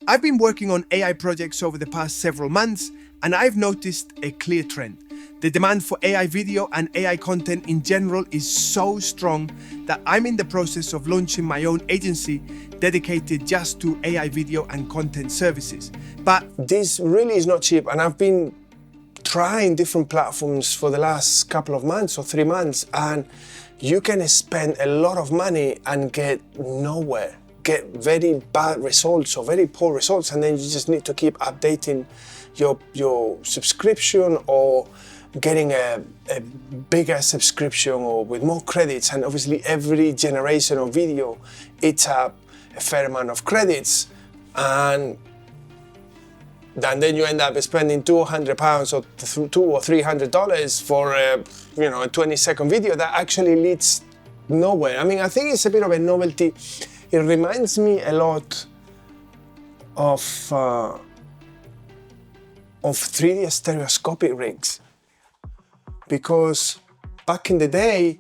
I've been working on AI projects over the past several months, and I've noticed a clear trend. The demand for AI video and AI content in general is so strong that I'm in the process of launching my own agency dedicated just to AI video and content services. But this really is not cheap, and I've been trying different platforms for the last couple of months or 3 months, and you can spend a lot of money and get nowhere, get very bad results or very poor results, and then you just need to keep updating your subscription or getting a bigger subscription or with more credits. And obviously every generation of video eats up a fair amount of credits, and then you end up spending £200 or $200 or $300 for a 20-second video that actually leads nowhere. I mean, I think it's a bit of a novelty. It reminds me a lot of 3D stereoscopic rigs, because back in the day,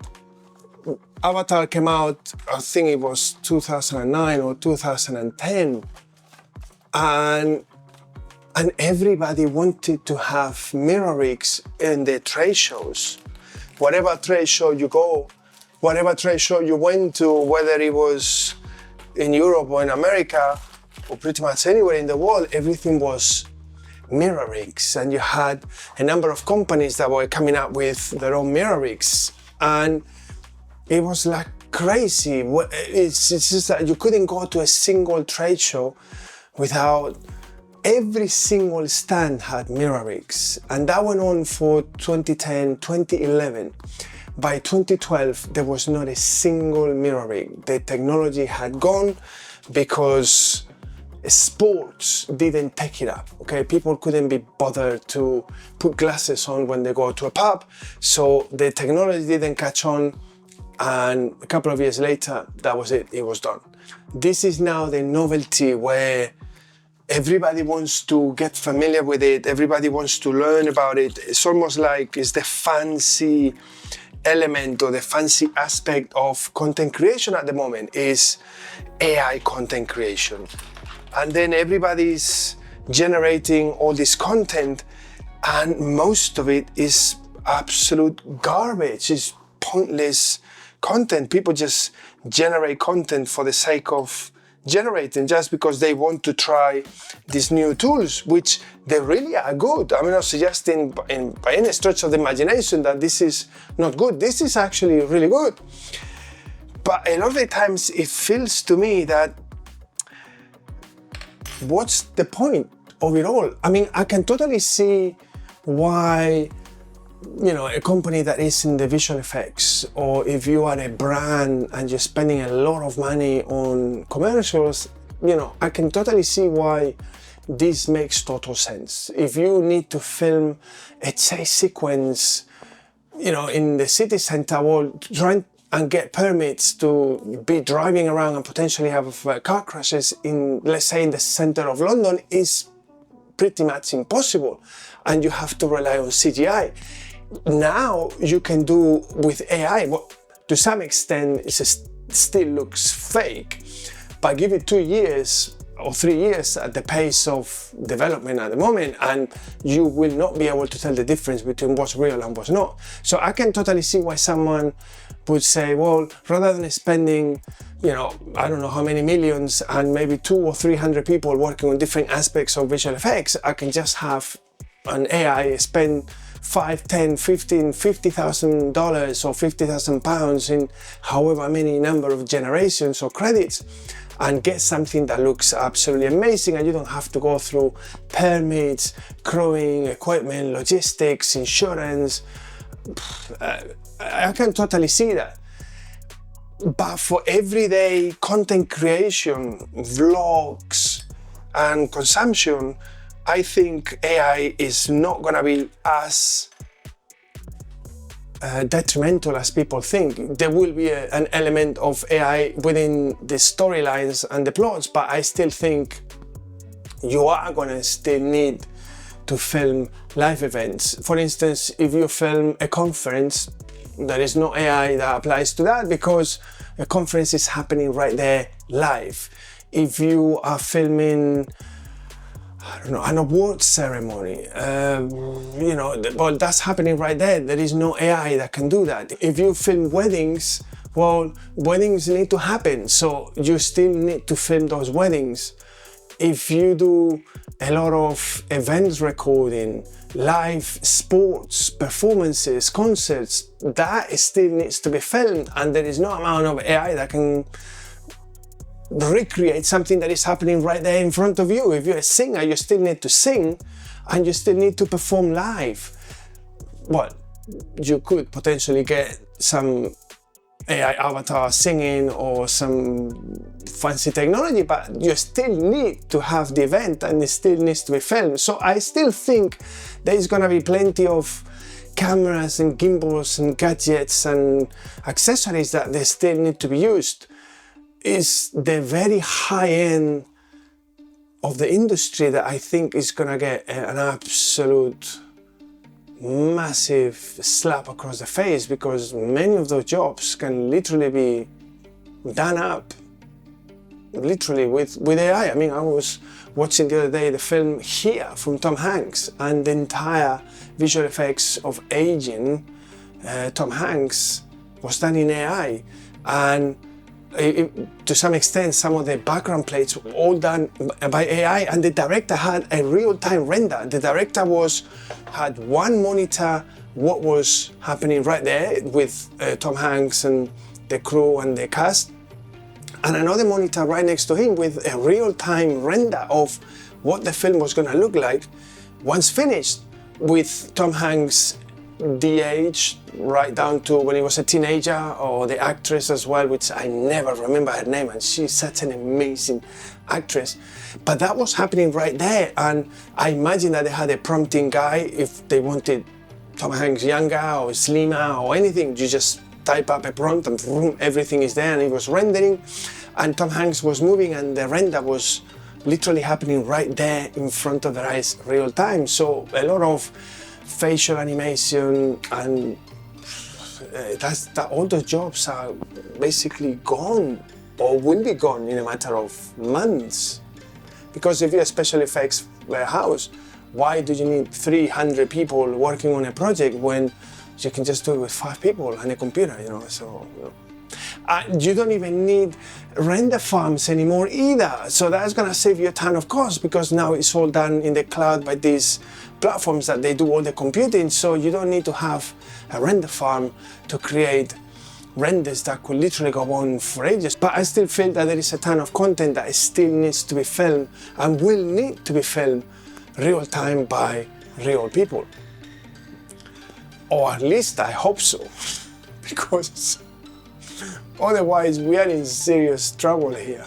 Avatar came out, I think it was 2009 or 2010, and everybody wanted to have mirror rigs in their trade shows. Whatever trade show you go, whatever trade show you went to, whether it was in Europe or in America, or pretty much anywhere in the world, everything was mirror rigs. And you had a number of companies that were coming up with their own mirror rigs. And it was like crazy. It's just that you couldn't go to a single trade show without every single stand had mirror rigs. And that went on for 2010, 2011. By 2012, there was not a single mirror rig. The technology had gone because sports didn't take it up, okay? People couldn't be bothered to put glasses on when they go to a pub, so the technology didn't catch on, and a couple of years later, that was it, it was done. This is now the novelty where everybody wants to get familiar with it, everybody wants to learn about it. It's almost like it's the fancy element or the fancy aspect of content creation at the moment is AI content creation. And then everybody's generating all this content, and most of it is absolute garbage, it's pointless content. People just generate content for the sake of generating, just because they want to try these new tools, which they really are good. I'm not suggesting by any stretch of the imagination that this is not good. This is actually really good. But a lot of the times it feels to me that what's the point of it all? I mean, I can totally see why, a company that is in the visual effects, or if you are a brand and you're spending a lot of money on commercials, I can totally see why this makes total sense. If you need to film a chase sequence, in the city center, or trying and get permits to be driving around and potentially have car crashes in, let's say, in the center of London, is pretty much impossible, and you have to rely on CGI. Now you can do with AI, well, to some extent it still looks fake, but give it 2 years or 3 years at the pace of development at the moment, and you will not be able to tell the difference between what's real and what's not. So I can totally see why someone would say, well, rather than spending, I don't know how many millions and maybe 200 or 300 people working on different aspects of visual effects, I can just have an AI spend $5, $10, $15, $50,000 or £50,000 in however many number of generations or credits, and get something that looks absolutely amazing, and you don't have to go through permits, crewing, equipment, logistics, insurance. I can totally see that. But for everyday content creation, vlogs and consumption, I think AI is not going to be as detrimental as people think. There will be an element of AI within the storylines and the plots, but I still think you are going to still need to film live events. For instance, if you film a conference, there is no AI that applies to that, because a conference is happening right there live. If you are filming don't know, an award ceremony. Well, that's happening right there. There is no AI that can do that. If you film weddings, well, weddings need to happen, so you still need to film those weddings. If you do a lot of events recording, live sports, performances, concerts, that still needs to be filmed, and there is no amount of AI that can recreate something that is happening right there in front of you. If you're a singer, you still need to sing and you still need to perform live. Well, you could potentially get some AI avatar singing or some fancy technology, but you still need to have the event and it still needs to be filmed. So I still think there's gonna be plenty of cameras and gimbals and gadgets and accessories that they still need to be used. Is the very high end of the industry that I think is gonna get an absolute massive slap across the face, because many of those jobs can literally be done up literally with AI. I mean, I was watching the other day the film Here from Tom Hanks, and the entire visual effects of aging Tom Hanks was done in AI, and to some extent, some of the background plates were all done by AI, and the director had a real-time render. The director had one monitor, what was happening right there with Tom Hanks and the crew and the cast, and another monitor right next to him with a real-time render of what the film was going to look like once finished, with Tom Hanks de-age right down to when he was a teenager, or the actress as well, which I never remember her name, and she's such an amazing actress. But that was happening right there, and I imagine that they had a prompting guy if they wanted Tom Hanks younger or slimmer or anything. You just type up a prompt and boom, everything is there, and it was rendering, and Tom Hanks was moving, and the render was literally happening right there in front of their eyes real time. So a lot of facial animation, and all those jobs are basically gone, or will be gone in a matter of months. Because if you're a special effects house, why do you need 300 people working on a project when you can just do it with 5 people and a computer, you don't even need render farms anymore either. So that's gonna save you a ton of cost, because now it's all done in the cloud by these platforms that they do all the computing. So you don't need to have a render farm to create renders that could literally go on for ages. But I still feel that there is a ton of content that still needs to be filmed and will need to be filmed real time by real people. Or at least I hope so, because otherwise we are in serious trouble here.